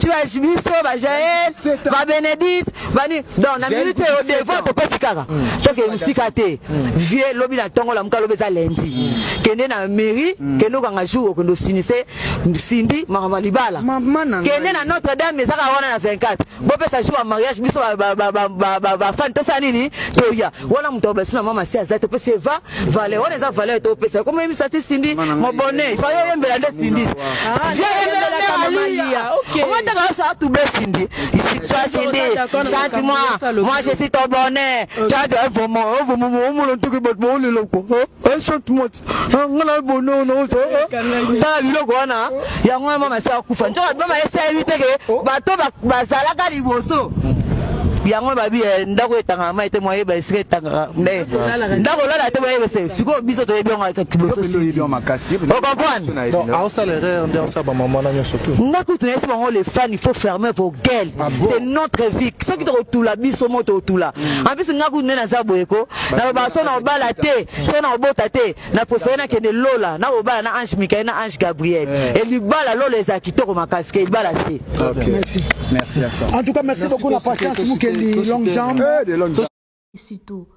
tu vas Biso, va Jaël, va Bénédicte, va ni. Donc, na minute au devant, tu peux s'y kaka. Donc, il musique à te. Vieux, lobby la tongo la mkalo beza lundi. Kende na mairie, kendo kanga jour, kendo sinise, Cindy, Maramalibala. Kende na Notre-Dame, mais ça va avoir na 24. Bon, ça joue à mariage, Biso, va fan, tout ça nini, toya. Voilà, mon tobe, sinon, maman, c'est à ça, tu peux se va, valer, on les a valé, tu peux se. Comment il s'attend Cindy, mon bonnet, il fallait me la Cindy. Comment t'as ça tout bien Cindy? Ici toi Cindy, chante-moi, moi je suis ton bonnet. Chante vraiment, vraiment tout que bon le loco. Chante-moi. On a bonnet non ça. T'as vu le quoi na? Ya moi maman ça kufa. Tu vas maman essayer de que bateau bazala kaliboso. Yango babi ndako etanga ma ete moye ba isike etanga ndako lala te moye bese siko biso to yebi on kiboso si on comprend donc à ça l'erreur on ça ba maman na surtout ndako tu nesi bango les fans il faut fermer vos gueules c'est notre vie ce qui te retourne la biso moto tula en plus ngaku nena za boyeko na ba so na bala te so na bota te na préféré na kende lola na bala na Ange Michael na Ange Gabriel et libala lola les akitoko makaske libala c'est merci à ça en tout cas merci beaucoup la patience les longues jambes. Surtout,